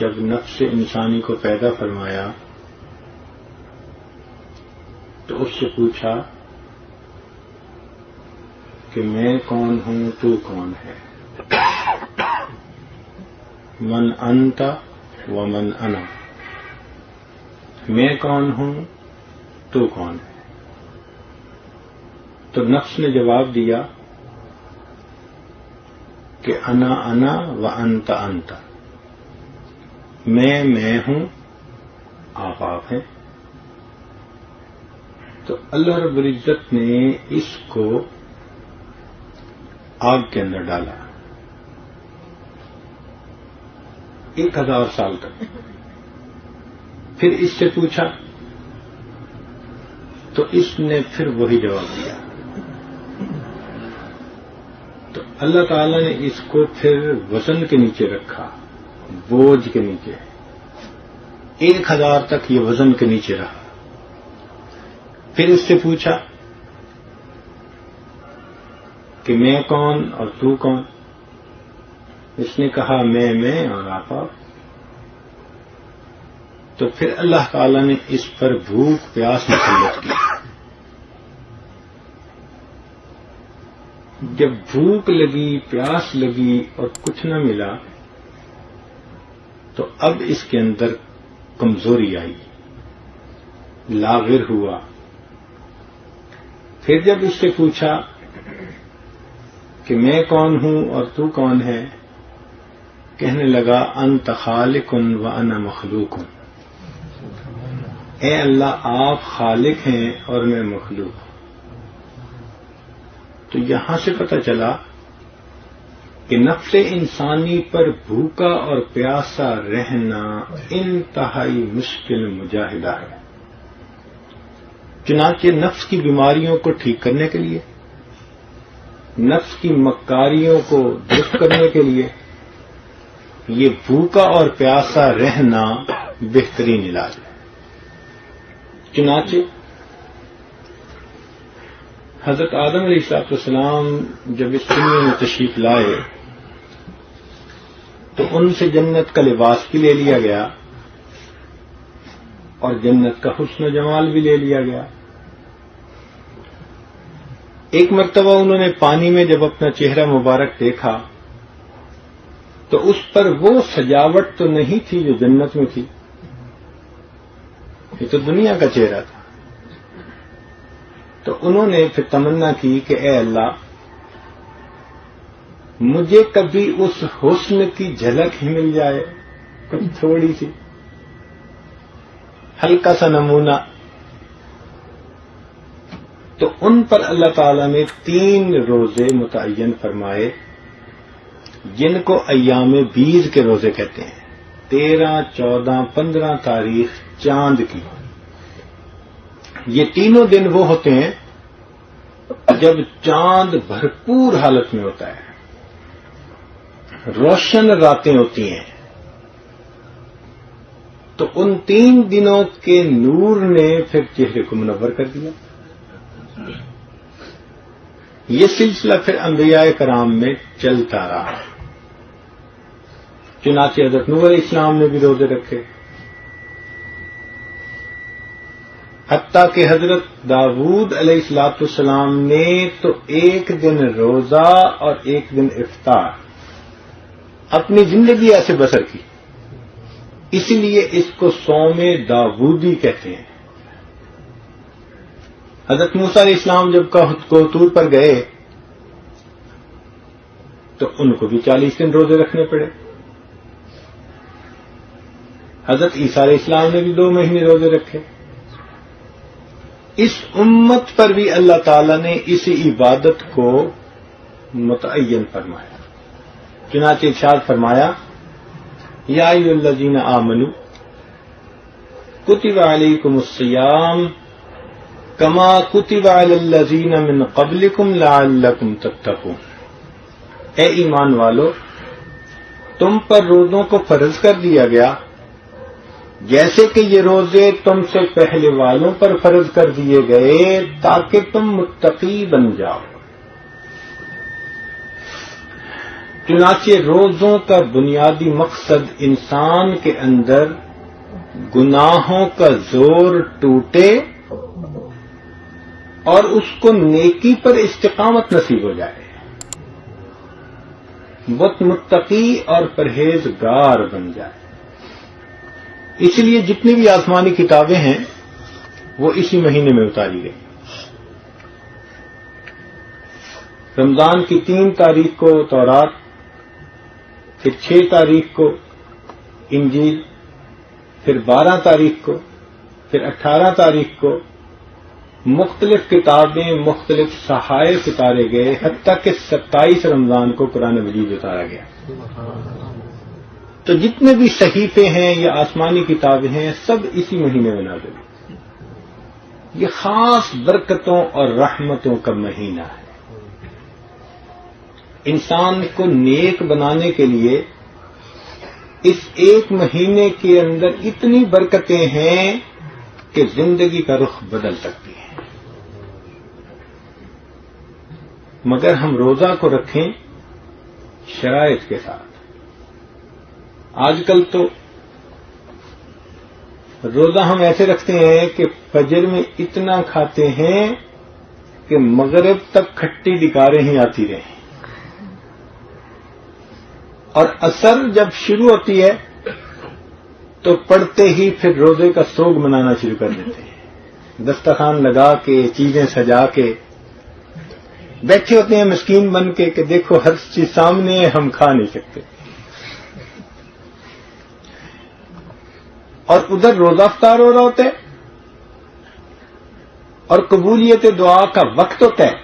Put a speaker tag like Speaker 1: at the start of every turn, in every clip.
Speaker 1: جب نفس انسانی کو پیدا فرمایا تو اس سے پوچھا کہ میں کون ہوں، تو کون ہے؟ من انت ومن انا، میں کون ہوں، تو کون ہے؟ تو نفس نے جواب دیا کہ انا انا و انت انت، میں ہوں، آپ ہیں۔ تو اللہ رب العزت نے اس کو آگ کے اندر ڈالا 1000 سال تک۔ پھر اس سے پوچھا تو اس نے پھر وہی جواب دیا۔ تو اللہ تعالی نے اس کو پھر وزن کے نیچے رکھا، بوجھ کے نیچے، 1000 تک یہ وزن کے نیچے رہا۔ پھر اس سے پوچھا کہ میں کون اور تو کون؟ اس نے کہا میں اور آپ۔ تو پھر اللہ تعالی نے اس پر بھوک پیاس مسلط کی۔ جب بھوک لگی، پیاس لگی اور کچھ نہ ملا تو اب اس کے اندر کمزوری آئی، لاغر ہوا۔ پھر جب اس سے پوچھا کہ میں کون ہوں اور تو کون ہے، کہنے لگا انت خالق و انا مخلوق ہوں، اے اللہ آپ خالق ہیں اور میں مخلوق ہوں۔ تو یہاں سے پتہ چلا کہ نفس انسانی پر بھوکا اور پیاسا رہنا انتہائی مشکل مجاہدہ ہے۔ چنانچہ نفس کی بیماریوں کو ٹھیک کرنے کے لیے، نفس کی مکاریوں کو درست کرنے کے لیے یہ بھوکا اور پیاسا رہنا بہترین علاج ہے۔ چنانچہ حضرت آدم علیہ السلام جب اس دنیا میں تشریف لائے تو ان سے جنت کا لباس بھی لے لیا گیا اور جنت کا حسن و جمال بھی لے لیا گیا۔ ایک مرتبہ انہوں نے پانی میں جب اپنا چہرہ مبارک دیکھا تو اس پر وہ سجاوٹ تو نہیں تھی جو جنت میں تھی، یہ تو دنیا کا چہرہ تھا۔ تو انہوں نے پھر تمنا کی کہ اے اللہ مجھے کبھی اس حسن کی جھلک ہی مل جائے، کچھ تھوڑی سی، ہلکا سا نمونہ۔ تو ان پر اللہ تعالی نے 3 روزے متعین فرمائے جن کو ایام بیض کے روزے کہتے ہیں، 13، 14، 15 تاریخ چاند کی۔ یہ تینوں دن وہ ہوتے ہیں جب چاند بھرپور حالت میں ہوتا ہے، روشن راتیں ہوتی ہیں۔ تو ان 3 دنوں کے نور نے پھر چہرے کو منور کر دیا۔ یہ سلسلہ پھر انبیاء کرام میں چلتا رہا۔ چنانچہ حضرت نوح علیہ السلام نے بھی روزے رکھے، حتیٰ کہ حضرت داؤد علیہ السلام نے تو 1 دن روزہ اور 1 دن افطار اپنی زندگی ایسے بسر کی، اسی لیے اس کو صوم داؤدی کہتے ہیں۔ حضرت موسیٰ علیہ السلام جب کوہ پر گئے تو ان کو بھی 40 دن روزے رکھنے پڑے۔ حضرت عیسیٰ علیہ السلام نے بھی 2 مہینے روزے رکھے۔ اس امت پر بھی اللہ تعالی نے اسی عبادت کو متعین فرمایا۔ چنانچہ ارشاد فرمایا یا ایھا الذین آمنوا کتب علیکم الصیام کما کتب علی الذین من قبلکم لعلکم تتقون، اے ایمان والو تم پر روزوں کو فرض کر دیا گیا جیسے کہ یہ روزے تم سے پہلے والوں پر فرض کر دیے گئے تاکہ تم متقی بن جاؤ۔ چنانچہ روزوں کا بنیادی مقصد انسان کے اندر گناہوں کا زور ٹوٹے اور اس کو نیکی پر استقامت نصیب ہو جائے، بہت متقی اور پرہیزگار بن جائے۔ اس لیے جتنی بھی آسمانی کتابیں ہیں وہ اسی مہینے میں اتاری گئی۔ رمضان کی 3 تاریخ کو تورات، پھر 6 تاریخ کو انجیل، پھر 12 تاریخ کو، پھر 18 تاریخ کو مختلف کتابیں، مختلف صحائف اتارے گئے، حتیٰ کہ 27 رمضان کو قرآن مجید اتارا گیا۔ تو جتنے بھی صحیفے ہیں یا آسمانی کتابیں ہیں سب اسی مہینے میں نازل ہوئی۔ یہ خاص برکتوں اور رحمتوں کا مہینہ ہے۔ انسان کو نیک بنانے کے لیے اس ایک مہینے کے اندر اتنی برکتیں ہیں کہ زندگی کا رخ بدل سکتی ہے۔ مگر ہم روزہ کو رکھیں شرائط کے ساتھ۔ آج کل تو روزہ ہم ایسے رکھتے ہیں کہ فجر میں اتنا کھاتے ہیں کہ مغرب تک کھٹی ڈکاریں ہی آتی رہیں، اور عصر جب شروع ہوتی ہے تو پڑھتے ہی پھر روزے کا سوگ منانا شروع کر دیتے ہیں، دسترخوان لگا کے، چیزیں سجا کے بیٹھے ہوتے ہیں مسکین بن کے کہ دیکھو ہر چیز سامنے ہے، ہم کھا نہیں سکتے، اور ادھر روزہ افطار ہو رہا ہوتا ہے اور قبولیت دعا کا وقت ہوتا ہے،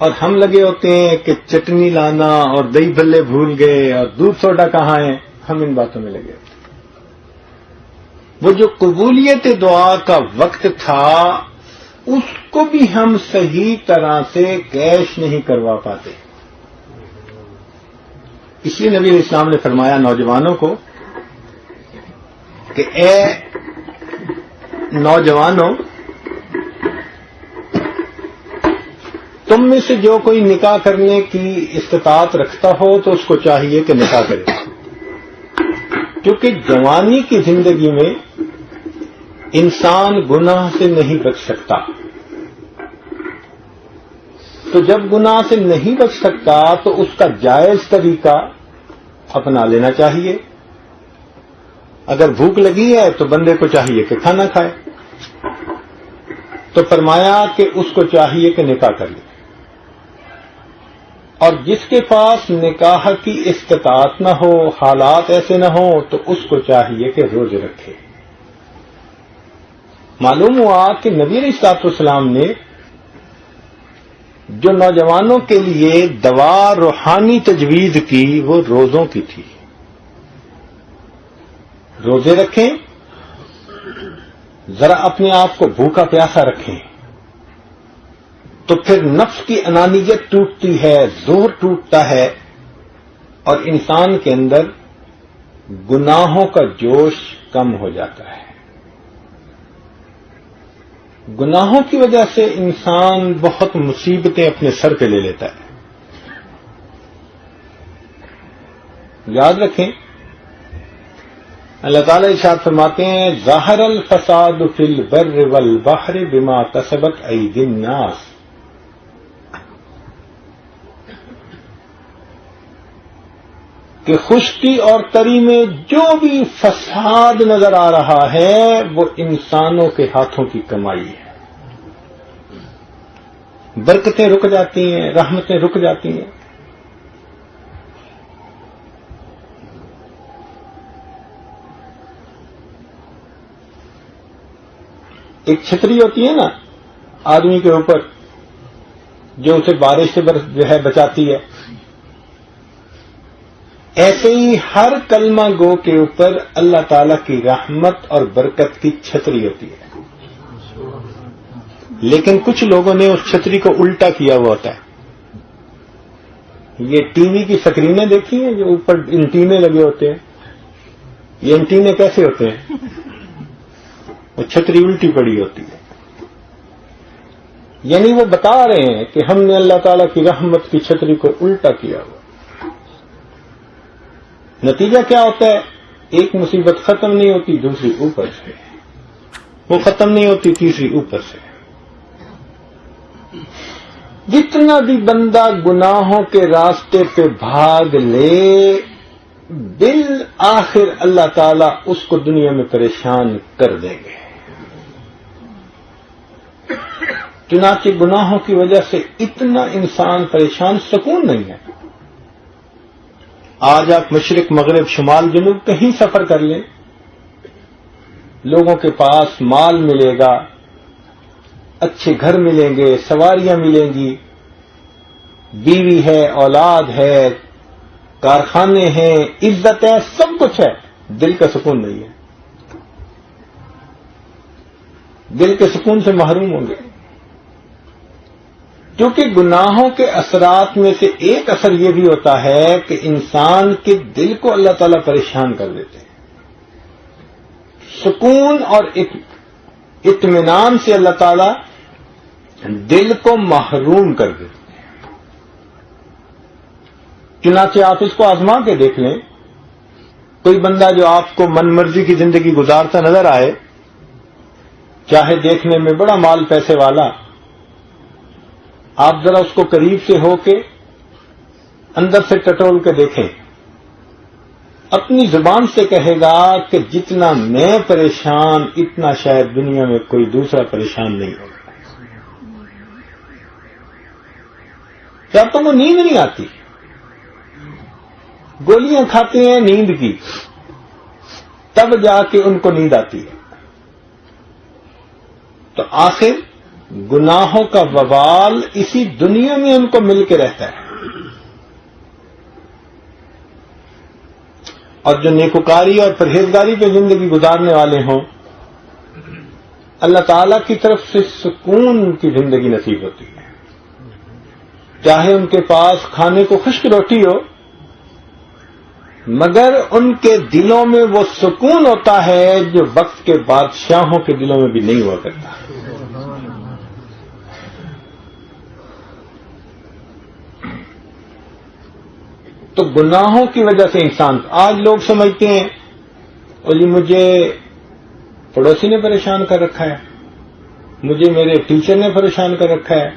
Speaker 1: اور ہم لگے ہوتے ہیں کہ چٹنی لانا اور دہی بھلے بھول گئے اور دودھ سوڈا کہاں ہے، ہم ان باتوں میں لگے ہوتے ہیں۔ وہ جو قبولیت دعا کا وقت تھا اس کو بھی ہم صحیح طرح سے کیش نہیں کروا پاتے۔ اس لیے نبی علیہ السلام نے فرمایا نوجوانوں کو کہ اے نوجوانوں، تم میں سے جو کوئی نکاح کرنے کی استطاعت رکھتا ہو تو اس کو چاہیے کہ نکاح کرے، کیونکہ جوانی کی زندگی میں انسان گناہ سے نہیں بچ سکتا۔ تو جب گناہ سے نہیں بچ سکتا تو اس کا جائز طریقہ اپنا لینا چاہیے۔ اگر بھوک لگی ہے تو بندے کو چاہیے کہ کھانا کھائے، تو فرمایا کہ اس کو چاہیے کہ نکاح کر لے، اور جس کے پاس نکاح کی استطاعت نہ ہو، حالات ایسے نہ ہوں، تو اس کو چاہیے کہ روزے رکھے۔ معلوم ہوا کہ نبی علیہ الصلوۃ والسلام نے جو نوجوانوں کے لیے دوا روحانی تجویز کی وہ روزوں کی تھی۔ روزے رکھیں، ذرا اپنے آپ کو بھوکا پیاسا رکھیں، تو پھر نفس کی انانیت ٹوٹتی ہے، زور ٹوٹتا ہے، اور انسان کے اندر گناہوں کا جوش کم ہو جاتا ہے۔ گناہوں کی وجہ سے انسان بہت مصیبتیں اپنے سر پہ لے لیتا ہے۔ یاد رکھیں اللہ تعالیٰ ارشاد فرماتے ہیں ظاہر الفساد فی البر والبحر بما کسبت ایدی الناس، کہ خشکی اور تری میں جو بھی فساد نظر آ رہا ہے وہ انسانوں کے ہاتھوں کی کمائی ہے۔ برکتیں رک جاتی ہیں، رحمتیں رک جاتی ہیں۔ ایک چھتری ہوتی ہے نا آدمی کے اوپر، جو اسے بارش سے جو ہے بچاتی ہے، ایسے ہی ہر کلمہ گو کے اوپر اللہ تعالی کی رحمت اور برکت کی چھتری ہوتی ہے، لیکن کچھ لوگوں نے اس چھتری کو الٹا کیا ہوا ہوتا ہے۔ یہ ٹی وی کی سکرینیں دیکھی ہیں جو اوپر انٹینے لگے ہوتے ہیں، یہ انٹینے کیسے ہوتے ہیں؟ وہ چھتری الٹی پڑی ہوتی ہے، یعنی وہ بتا رہے ہیں کہ ہم نے اللہ تعالیٰ کی رحمت کی چھتری کو الٹا کیا ہوا۔ نتیجہ کیا ہوتا ہے؟ ایک مصیبت ختم نہیں ہوتی، دوسری اوپر سے، وہ ختم نہیں ہوتی، تیسری اوپر سے۔ جتنا بھی بندہ گناہوں کے راستے پہ بھاگ لے، بالآخر اللہ تعالیٰ اس کو دنیا میں پریشان کر دیں گے۔ چنانچہ گناہوں کی وجہ سے اتنا انسان پریشان، سکون نہیں ہے۔ آج آپ مشرق مغرب شمال جنوب کہیں سفر کر لیں، لوگوں کے پاس مال ملے گا، اچھے گھر ملیں گے، سواریاں ملیں گی، بیوی ہے، اولاد ہے، کارخانے ہیں، عزت ہے، سب کچھ ہے، دل کا سکون نہیں ہے، دل کے سکون سے محروم ہوں گے۔ کیونکہ گناہوں کے اثرات میں سے ایک اثر یہ بھی ہوتا ہے کہ انسان کے دل کو اللہ تعالیٰ پریشان کر دیتے ہیں، سکون اور اطمینان سے اللہ تعالیٰ دل کو محروم کر دیتے ہیں۔ چنانچہ آپ اس کو آزما کے دیکھ لیں، کوئی بندہ جو آپ کو من مرضی کی زندگی گزارتا نظر آئے، چاہے دیکھنے میں بڑا مال پیسے والا، آپ ذرا اس کو قریب سے ہو کے اندر سے ٹٹول کے دیکھیں، اپنی زبان سے کہے گا کہ جتنا میں پریشان اتنا شاید دنیا میں کوئی دوسرا پریشان نہیں ہوگا۔ جب تک وہ نیند نہیں آتی، گولیاں کھاتے ہیں نیند کی، تب جا کے ان کو نیند آتی ہے۔ تو آخر گناہوں کا وبال اسی دنیا میں ان کو مل کے رہتا ہے، اور جو نیکوکاری اور پرہیزگاری پہ زندگی گزارنے والے ہوں، اللہ تعالی کی طرف سے سکون کی زندگی نصیب ہوتی ہے۔ چاہے ان کے پاس کھانے کو خشک روٹی ہو، مگر ان کے دلوں میں وہ سکون ہوتا ہے جو وقت کے بادشاہوں کے دلوں میں بھی نہیں ہوا کرتا۔ تو گناہوں کی وجہ سے انسان، آج لوگ سمجھتے ہیں اور جی مجھے پڑوسی نے پریشان کر رکھا ہے، مجھے میرے ٹیچر نے پریشان کر رکھا ہے،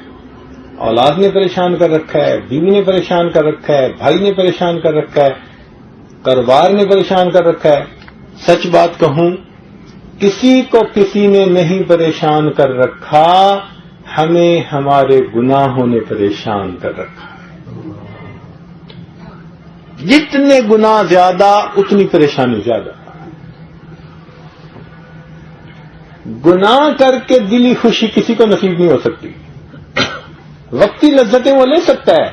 Speaker 1: اولاد نے پریشان کر رکھا ہے، بیوی نے پریشان کر رکھا ہے، بھائی نے پریشان کر رکھا ہے، کاروبار نے پریشان کر رکھا ہے۔ سچ بات کہوں، کسی کو کسی نے نہیں پریشان کر رکھا، ہمیں ہمارے گناہوں نے پریشان کر رکھا۔ جتنے گناہ زیادہ اتنی پریشانی زیادہ۔ گناہ کر کے دلی خوشی کسی کو نصیب نہیں ہو سکتی، وقتی لذتیں وہ لے سکتا ہے،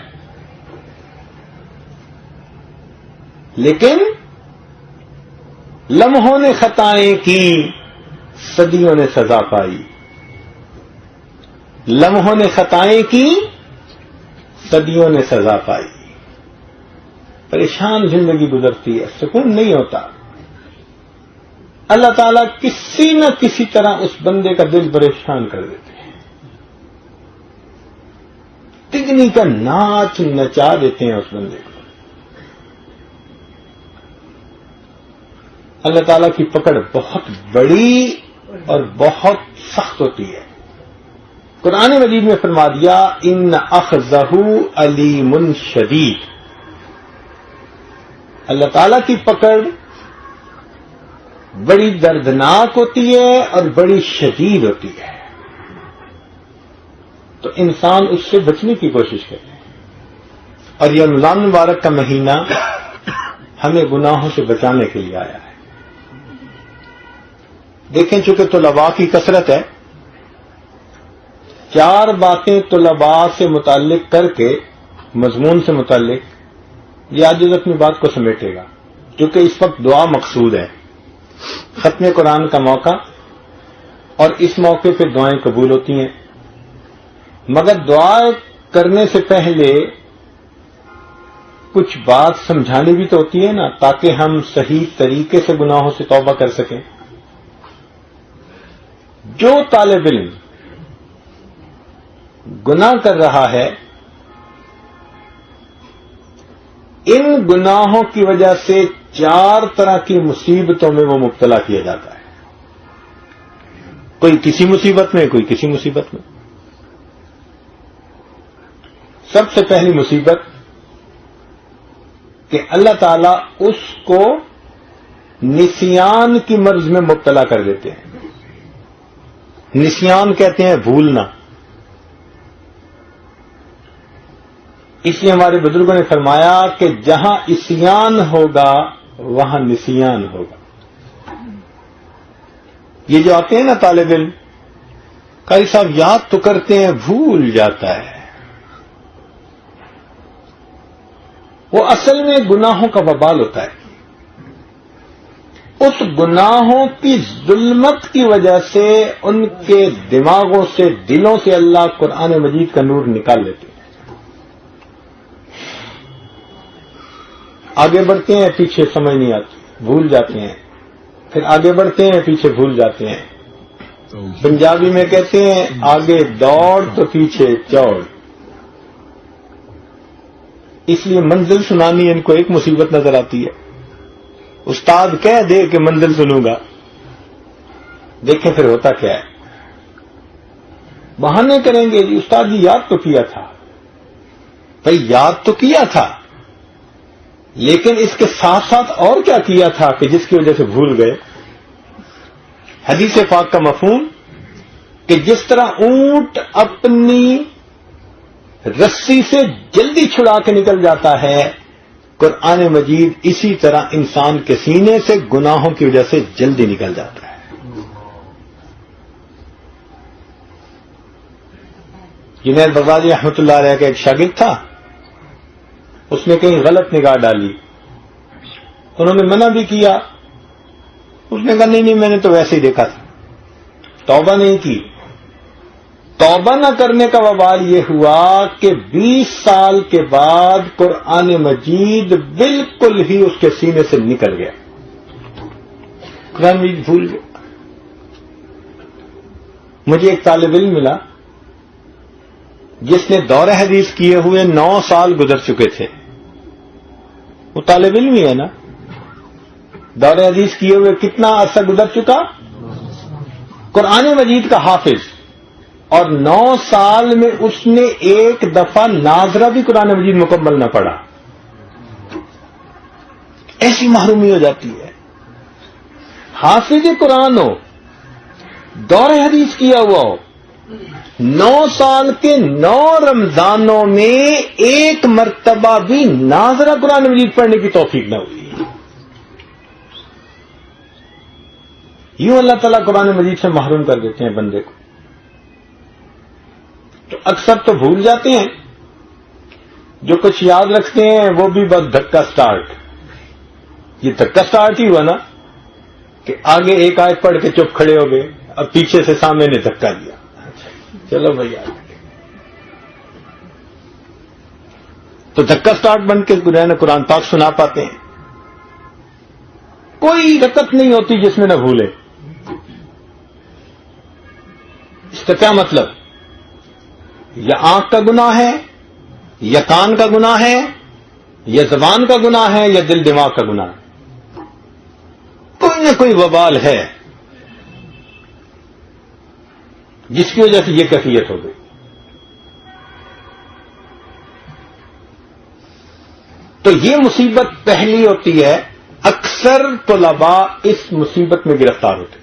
Speaker 1: لیکن لمحوں نے خطائیں کی، صدیوں نے سزا پائی۔ لمحوں نے خطائیں کی، صدیوں نے سزا پائی۔ پریشان زندگی گزرتی ہے، سکون نہیں ہوتا۔ اللہ تعالیٰ کسی نہ کسی طرح اس بندے کا دل پریشان کر دیتے ہیں، تگنی کا ناچ نچا دیتے ہیں اس بندے کو۔ اللہ تعالیٰ کی پکڑ بہت بڑی اور بہت سخت ہوتی ہے۔ قرآن مجید میں فرما دیا، ان اخذہ علیم شدید۔ اللہ تعالیٰ کی پکڑ بڑی دردناک ہوتی ہے اور بڑی شدید ہوتی ہے، تو انسان اس سے بچنے کی کوشش کرے۔ اور یہ رمضان مبارک کا مہینہ ہمیں گناہوں سے بچانے کے لیے آیا ہے۔ دیکھیں، چونکہ طلباء کی کثرت ہے، 4 باتیں طلباء سے متعلق کر کے، مضمون سے متعلق، یہ آج اپنی بات کو سمیٹے گا، کیونکہ اس وقت دعا مقصود ہے، ختم قرآن کا موقع، اور اس موقع پہ دعائیں قبول ہوتی ہیں۔ مگر دعا کرنے سے پہلے کچھ بات سمجھانی بھی تو ہوتی ہے نا، تاکہ ہم صحیح طریقے سے گناہوں سے توبہ کر سکیں۔ جو طالب علم گناہ کر رہا ہے، ان گناہوں کی وجہ سے 4 طرح کی مصیبتوں میں وہ مبتلا کیا جاتا ہے. کوئی کسی مصیبت میں، کوئی کسی مصیبت میں. سب سے پہلی مصیبت کہ اللہ تعالیٰ اس کو نسیان کی مرض میں مبتلا کر دیتے ہیں. نسیان کہتے ہیں بھولنا. اس لیے ہمارے بزرگوں نے فرمایا کہ جہاں عصیان ہوگا وہاں نسیان ہوگا. یہ جو آتے ہیں نا طالب علم، قاری صاحب یاد تو کرتے ہیں بھول جاتا ہے، وہ اصل میں گناہوں کا وبال ہوتا ہے. اس گناہوں کی ظلمت کی وجہ سے ان کے دماغوں سے، دلوں سے اللہ قرآن مجید کا نور نکال لیتے ہیں. آگے بڑھتے ہیں، پیچھے سمجھ نہیں آتی، بھول جاتے ہیں. پھر آگے بڑھتے ہیں، پیچھے بھول جاتے ہیں. پنجابی میں کہتے ہیں آگے دوڑ تو پیچھے چوڑ. اس لیے منزل سنانی ان کو ایک مصیبت نظر آتی ہے. استاد کہہ دے کہ منزل سنوں گا، دیکھیں پھر ہوتا کیا ہے. بہانے کریں گے جی استاد جی یاد تو کیا تھا. بھائی یاد تو کیا تھا، لیکن اس کے ساتھ ساتھ اور کیا کیا تھا کہ جس کی وجہ سے بھول گئے. حدیث پاک کا مفہوم کہ جس طرح اونٹ اپنی رسی سے جلدی چھڑا کے نکل جاتا ہے، قرآن مجید اسی طرح انسان کے سینے سے گناہوں کی وجہ سے جلدی نکل جاتا ہے. جنید بغدادی رحمۃ اللہ علیہ کا ایک شاگرد تھا، اس نے کہیں غلط نگاہ ڈالی. انہوں نے منع بھی کیا، اس نے کہا نہیں میں نے تو ویسے ہی دیکھا تھا. توبہ نہیں کی. توبہ نہ کرنے کا وبال یہ ہوا کہ 20 سال کے بعد قرآن مجید بالکل ہی اس کے سینے سے نکل گیا. قرآن مجید بھول گیا. مجھے ایک طالب علم ملا جس نے دور حدیث کیے ہوئے 9 سال گزر چکے تھے. وہ طالب علم ہی ہے نا. دور حدیث کیے ہوئے کتنا عرصہ گزر چکا؟ قرآن مجید کا حافظ، اور 9 سال میں اس نے ایک دفعہ ناظرہ بھی قرآن مجید مکمل نہ پڑھا. ایسی محرومی ہو جاتی ہے. حافظ قرآن ہو، دور حدیث کیا ہوا ہو، 9 سال کے 9 رمضانوں میں ایک مرتبہ بھی ناظرہ قرآن مجید پڑھنے کی توفیق نہ ہوئی. یوں اللہ تعالیٰ قرآن مجید سے محروم کر دیتے ہیں بندے کو. تو اکثر تو بھول جاتے ہیں، جو کچھ یاد رکھتے ہیں وہ بھی بس دھکا سٹارٹ. یہ دھکا سٹارٹ ہی ہوا نا کہ آگے ایک آیت پڑھ کے چپ کھڑے ہو گئے، اب پیچھے سے سامنے نے دھکا دیا، چلو بھائی آگے. تو دھکا سٹارٹ بن کے قرآن پاک سنا پاتے ہیں. کوئی رکعت نہیں ہوتی جس میں نہ بھولے. اس کا کیا مطلب؟ یا آنکھ کا گناہ ہے، یا کان کا گناہ ہے، یا زبان کا گناہ ہے، یا دل دماغ کا گناہ ہے. کوئی نہ کوئی وبال ہے جس کی وجہ سے یہ کیفیت ہو گئی. تو یہ مصیبت پہلی ہوتی ہے. اکثر طلباء اس مصیبت میں گرفتار ہوتے ہیں.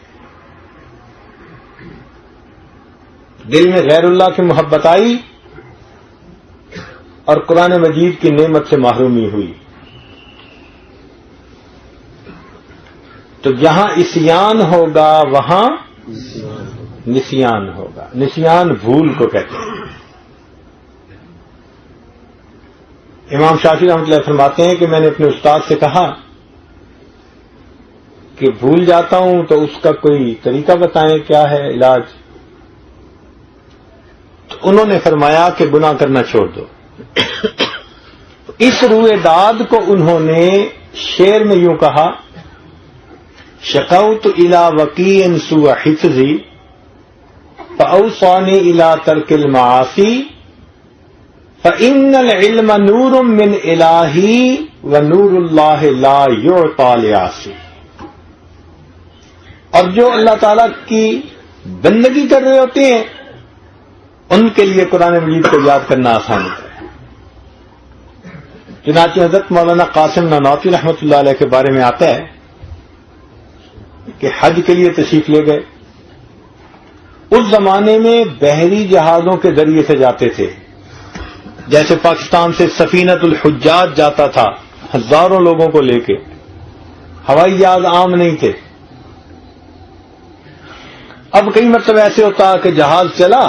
Speaker 1: دل میں غیر اللہ کی محبت آئی اور قرآن مجید کی نعمت سے محرومی ہوئی. تو جہاں عصیان ہوگا وہاں نسیان ہوگا. نسیان بھول کو کہتے ہیں. امام شافعی رحمۃ اللہ فرماتے ہیں کہ میں نے اپنے استاد سے کہا کہ بھول جاتا ہوں تو اس کا کوئی طریقہ بتائیں، کیا ہے علاج؟ تو انہوں نے فرمایا کہ گناہ کرنا چھوڑ دو. اس روئے داد کو انہوں نے شعر میں یوں کہا: شکوت الی وکیع سوء حفظی فاوصانی الی ترک المعاصی فَإِنَّ الْعِلْمَ نُورٌ مِّنْ إِلَٰهِ وَنُورُ اللَّهِ لَا يُعْطَىٰ لِعَاصٍ. اور جو اللہ تعالیٰ کی بندگی کر رہے ہوتے ہیں ان کے لیے قرآن مجید کو یاد کرنا آسان ہوتا ہے. چنانچہ حضرت مولانا قاسم نانوتوی رحمۃ اللہ علیہ کے بارے میں آتا ہے کہ حج کے لیے تشریف لے گئے. اس زمانے میں بحری جہازوں کے ذریعے سے جاتے تھے. جیسے پاکستان سے سفینۃ الحجاج جاتا تھا ہزاروں لوگوں کو لے کے. ہوائی جہاز عام نہیں تھے. اب کئی مرتبہ ایسے ہوتا کہ جہاز چلا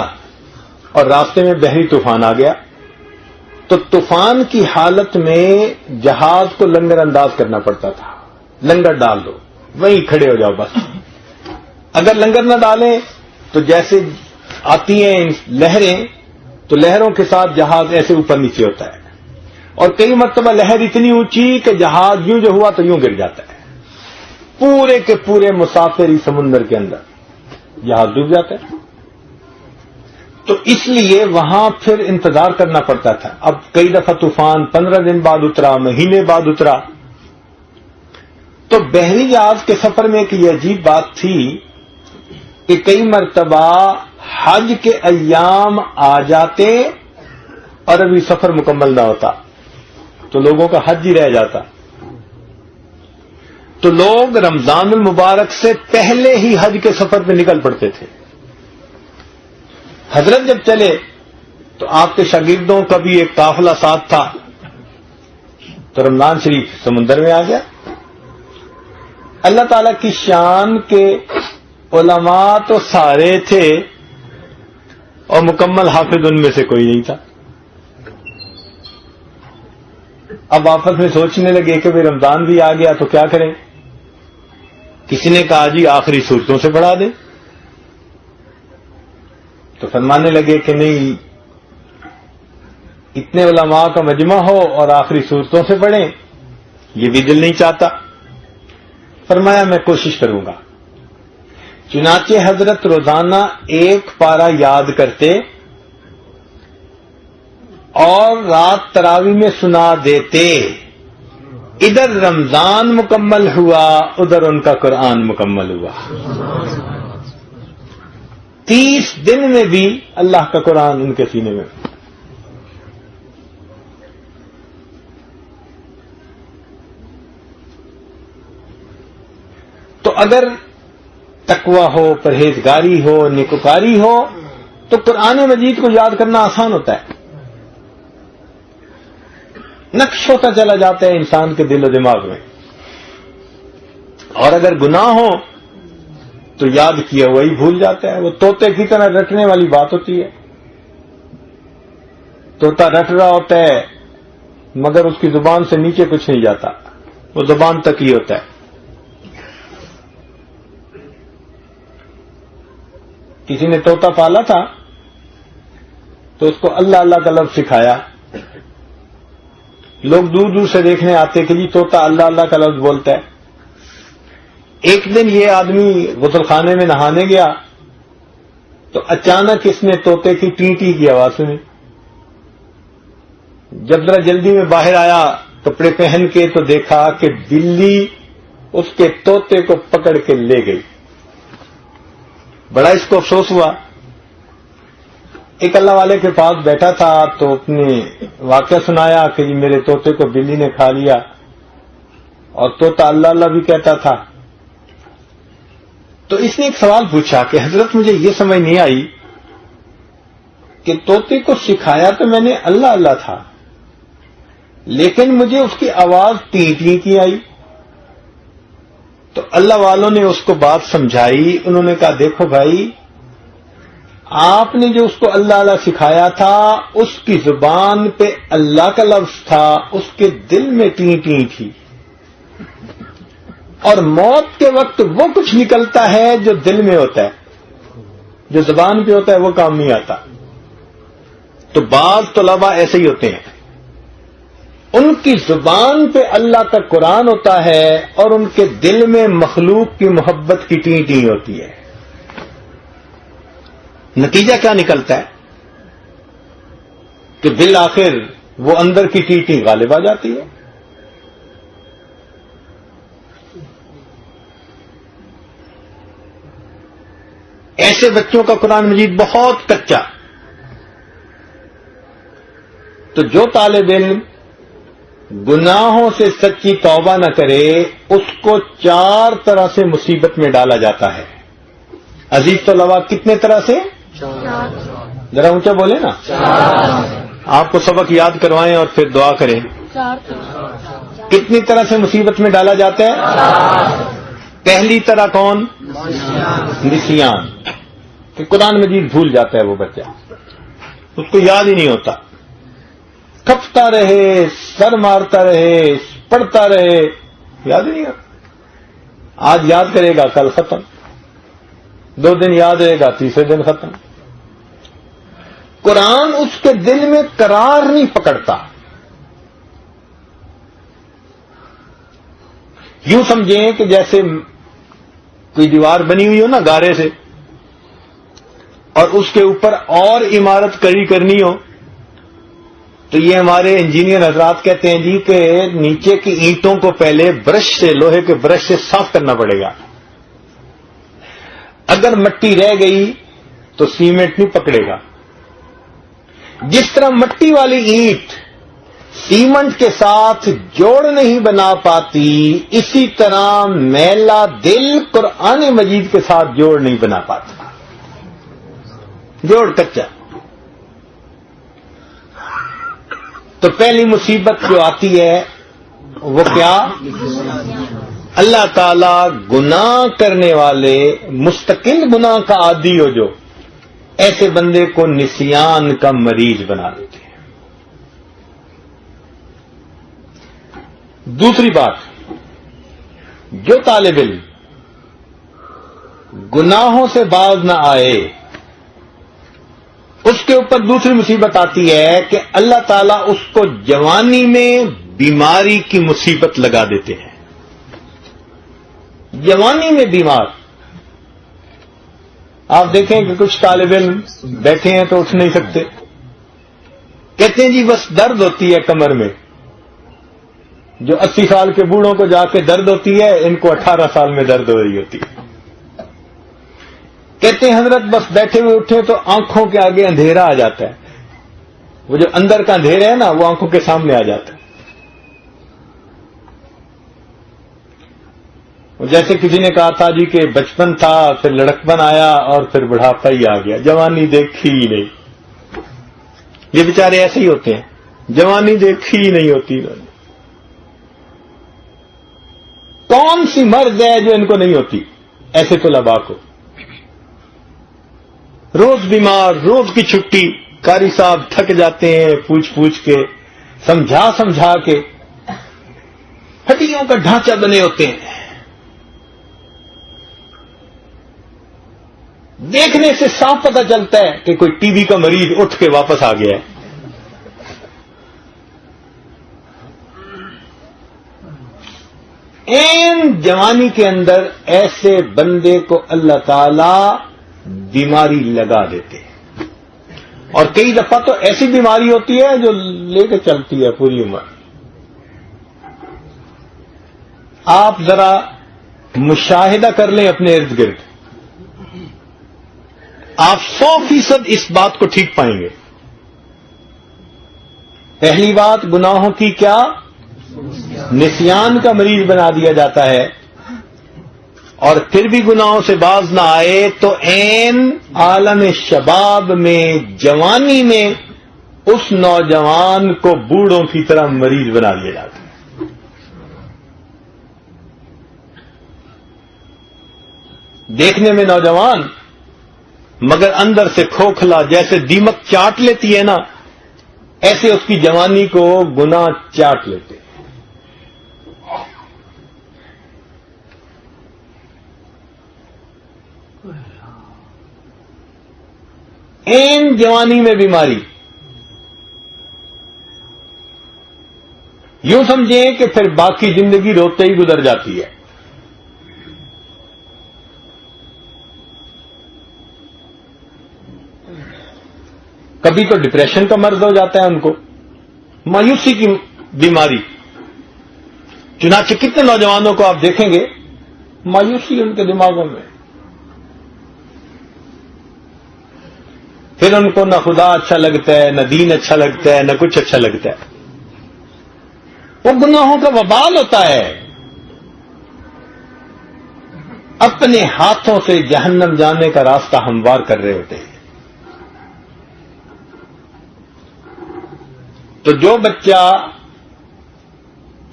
Speaker 1: اور راستے میں بحری طوفان آ گیا تو طوفان کی حالت میں جہاز کو لنگر انداز کرنا پڑتا تھا. لنگر ڈال دو، وہیں کھڑے ہو جاؤ بس. اگر لنگر نہ ڈالیں تو جیسے آتی ہیں لہریں تو لہروں کے ساتھ جہاز ایسے اوپر نیچے ہوتا ہے. اور کئی مرتبہ لہر اتنی اونچی کہ جہاز یوں جو ہوا تو یوں گر جاتا ہے. پورے کے پورے مسافری سمندر کے اندر جہاز ڈوب جاتا ہے. تو اس لیے وہاں پھر انتظار کرنا پڑتا تھا. اب کئی دفعہ طوفان 15 دن بعد اترا، مہینے بعد اترا. تو بحری جہاز کے سفر میں ایک یہ عجیب بات تھی کہ کئی مرتبہ حج کے ایام آ جاتے اور ابھی سفر مکمل نہ ہوتا تو لوگوں کا حج ہی رہ جاتا. تو لوگ رمضان المبارک سے پہلے ہی حج کے سفر پہ نکل پڑتے تھے. حضرت جب چلے تو آپ کے شاگردوں کا بھی ایک قافلہ ساتھ تھا. تو رمضان شریف سمندر میں آ گیا. اللہ تعالی کی شان کے علماء تو سارے تھے اور مکمل حافظ ان میں سے کوئی نہیں تھا. اب آپس میں سوچنے لگے کہ بھئی رمضان بھی آ گیا تو کیا کریں. کسی نے کہا جی آخری صورتوں سے پڑھا دیں. تو فرمانے لگے کہ نہیں، اتنے علماء کا مجمع ہو اور آخری صورتوں سے پڑھیں یہ بھی دل نہیں چاہتا. فرمایا میں کوشش کروں گا. چنانچہ حضرت روزانہ ایک پارہ یاد کرتے اور رات تراویح میں سنا دیتے. ادھر رمضان مکمل ہوا، ادھر ان کا قرآن مکمل ہوا. 30 دن میں بھی اللہ کا قرآن ان کے سینے میں. تو اگر تقویٰ ہو، پرہیزگاری ہو، نیکوکاری ہو تو قرآن مجید کو یاد کرنا آسان ہوتا ہے. نقش ہوتا چلا جاتا ہے انسان کے دل و دماغ میں. اور اگر گناہ ہو تو یاد کیا وہی بھول جاتا ہے. وہ طوطے کی طرح رٹنے والی بات ہوتی ہے. طوطا رٹ رہا ہوتا ہے مگر اس کی زبان سے نیچے کچھ نہیں جاتا، وہ زبان تک ہی ہوتا ہے. کسی نے طوطا پالا تھا تو اس کو اللہ اللہ کا لفظ سکھایا. لوگ دور دور سے دیکھنے آتے کہ جی طوطا اللہ اللہ کا لفظ بولتا ہے. ایک دن یہ آدمی غسل خانے میں نہانے گیا تو اچانک اس نے طوطے کی ٹی ٹی کی آواز سنی. جب ذرا جلدی میں باہر آیا کپڑے پہن کے تو دیکھا کہ بلی اس کے طوطے کو پکڑ کے لے گئی. بڑا اس کو افسوس ہوا. ایک اللہ والے کے پاس بیٹھا تھا تو اپنے واقعہ سنایا کہ جی میرے طوطے کو بلی نے کھا لیا، اور طوطا اللہ اللہ بھی کہتا تھا. تو اس نے ایک سوال پوچھا کہ حضرت مجھے یہ سمجھ نہیں آئی کہ طوطے کو سکھایا تو میں نے اللہ اللہ تھا لیکن مجھے اس کی آواز ٹی ٹی کی آئی. تو اللہ والوں نے اس کو بات سمجھائی. انہوں نے کہا دیکھو بھائی، آپ نے جو اس کو اللہ اللہ سکھایا تھا اس کی زبان پہ اللہ کا لفظ تھا، اس کے دل میں ٹی ٹی تھی. اور موت کے وقت وہ کچھ نکلتا ہے جو دل میں ہوتا ہے، جو زبان پہ ہوتا ہے وہ کام نہیں آتا. تو بعض طلباء ایسے ہی ہوتے ہیں، ان کی زبان پہ اللہ کا قرآن ہوتا ہے اور ان کے دل میں مخلوق کی محبت کی ٹی ٹی ہوتی ہے. نتیجہ کیا نکلتا ہے؟ کہ بالآخر وہ اندر کی ٹیٹی غالب آ جاتی ہے. ایسے بچوں کا قرآن مجید بہت کچا. تو جو طالب علم گناہوں سے سچی توبہ نہ کرے اس کو 4 طرح سے مصیبت میں ڈالا جاتا ہے. عزیز طلباء کتنے طرح سے؟ 4. ذرا اونچا بولے نا. 4. آپ کو سبق یاد کروائیں اور پھر دعا کریں. 4. کتنی طرح سے مصیبت میں ڈالا جاتا ہے؟ 4. پہلی طرح کون؟ نسیان. کہ قرآن مجید بھول جاتا ہے وہ بچہ, اس کو یاد ہی نہیں ہوتا, کھپتا رہے, سر مارتا رہے, پڑھتا رہے, یاد ہی نہیں ہوتا. آج یاد کرے گا کل ختم, 2 دن یاد رہے گا تیسرے دن ختم. قرآن اس کے دل میں قرار نہیں پکڑتا. یوں سمجھیں کہ جیسے کوئی دیوار بنی ہوئی ہو نا گارے سے, اور اس کے اوپر اور عمارت کڑی کرنی ہو, تو یہ ہمارے انجینئر حضرات کہتے ہیں جی کہ نیچے کی اینٹوں کو پہلے برش سے, لوہے کے برش سے صاف کرنا پڑے گا. اگر مٹی رہ گئی تو سیمنٹ نہیں پکڑے گا. جس طرح مٹی والی اینٹ سیمنٹ کے ساتھ جوڑ نہیں بنا پاتی, اسی طرح میلا دل قرآن مجید کے ساتھ جوڑ نہیں بنا پاتا. جوڑ کچا. تو پہلی مصیبت جو آتی ہے وہ کیا؟ اللہ تعالی گناہ کرنے والے, مستقل گناہ کا عادی ہو جو, ایسے بندے کو نسیان کا مریض بنا دیتے ہیں. دوسری بات, جو طالب علم گناہوں سے باز نہ آئے اس کے اوپر دوسری مصیبت آتی ہے کہ اللہ تعالیٰ اس کو جوانی میں بیماری کی مصیبت لگا دیتے ہیں. جوانی میں بیمار. آپ دیکھیں کہ کچھ طالب علم بیٹھے ہیں تو اٹھ نہیں سکتے, کہتے ہیں جی بس درد ہوتی ہے کمر میں. جو 80 سال کے بوڑھوں کو جا کے درد ہوتی ہے, ان کو 18 سال میں درد ہو رہی ہوتی ہے. کہتے ہیں حضرت بس بیٹھے ہوئے اٹھے تو آنکھوں کے آگے اندھیرا آ جاتا ہے. وہ جو اندر کا اندھیرا ہے نا وہ آنکھوں کے سامنے آ جاتا ہے. جیسے کسی نے کہا تھا جی کہ بچپن تھا, پھر لڑکپن آیا اور پھر بڑھاپا ہی آ گیا, جوانی دیکھی ہی نہیں. یہ بیچارے ایسے ہی ہوتے ہیں, جوانی دیکھی ہی نہیں ہوتی. کون سی مرض ہے جو ان کو نہیں ہوتی؟ ایسے طلباء کو روز بیمار, روز کی چھٹی, قاری صاحب تھک جاتے ہیں پوچھ پوچھ کے, سمجھا سمجھا کے, ہڈیوں کا ڈھانچہ بنے ہوتے ہیں. دیکھنے سے صاف پتہ چلتا ہے کہ کوئی ٹی بی کا مریض اٹھ کے واپس آ گیا ہے. این جوانی کے اندر ایسے بندے کو اللہ تعالی بیماری لگا دیتے ہیں, اور کئی دفعہ تو ایسی بیماری ہوتی ہے جو لے کے چلتی ہے پوری عمر. آپ ذرا مشاہدہ کر لیں اپنے ارد گرد, آپ 100% اس بات کو ٹھیک پائیں گے. پہلی بات, گناہوں کی کیا نسیان کا مریض بنا دیا جاتا ہے, اور پھر بھی گناہوں سے باز نہ آئے تو عین عالم شباب میں, جوانی میں اس نوجوان کو بوڑھوں کی طرح مریض بنا دیا جاتا ہے. دیکھنے میں نوجوان مگر اندر سے کھوکھلا, جیسے دیمک چاٹ لیتی ہے نا, ایسے اس کی جوانی کو گناہ چاٹ لیتے. این جوانی میں بیماری. یوں سمجھیں کہ پھر باقی زندگی روتے ہی گزر جاتی ہے. کبھی تو ڈپریشن کا مرض ہو جاتا ہے ان کو، مایوسی کی بیماری. چنانچہ کتنے نوجوانوں کو آپ دیکھیں گے مایوسی ان کے دماغوں میں. پھر ان کو نہ خدا اچھا لگتا ہے، نہ دین اچھا لگتا ہے، نہ کچھ اچھا لگتا ہے. وہ گناہوں کا وبال ہوتا ہے، اپنے ہاتھوں سے جہنم جانے کا راستہ ہموار کر رہے ہوتے ہیں. تو جو بچہ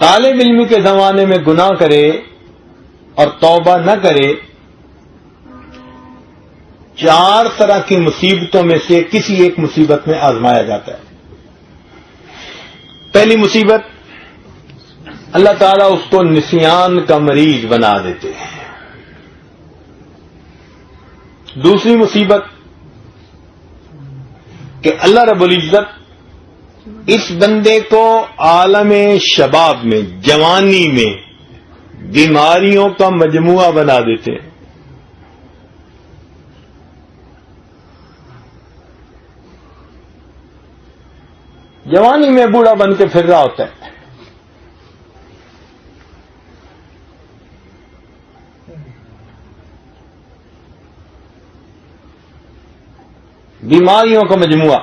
Speaker 1: طالب علمی کے زمانے میں گناہ کرے اور توبہ نہ کرے، 4 طرح کی مصیبتوں میں سے کسی ایک مصیبت میں آزمایا جاتا ہے. پہلی مصیبت، اللہ تعالیٰ اس کو نسیان کا مریض بنا دیتے ہیں. دوسری مصیبت کہ اللہ رب العزت اس بندے کو عالم شباب میں، جوانی میں بیماریوں کا مجموعہ بنا دیتے ہیں. جوانی میں بوڑھا بن کے پھر رہا ہوتا ہے. بیماریوں کا مجموعہ.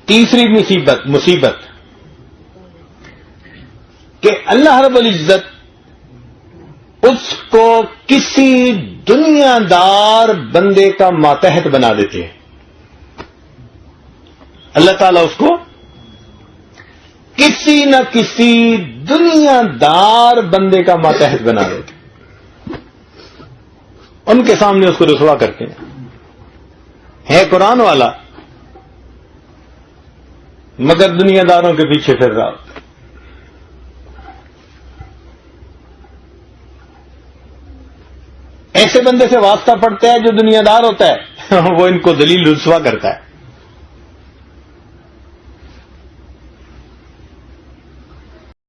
Speaker 1: تیسری مصیبت کہ اللہ رب العزت اس کو کسی دنیا دار بندے کا ماتحت بنا دیتے ہیں. اللہ تعالیٰ اس کو کسی نہ کسی دنیا دار بندے کا ماتحت بنا دیتے ہیں. ان کے سامنے اس کو رسوا کرتے ہیں. ہے قرآن والا مگر دنیا داروں کے پیچھے پھر رہا. ایسے بندے سے واسطہ پڑتا ہے جو دنیا دار ہوتا ہے وہ ان کو ذلیل رسوا کرتا ہے.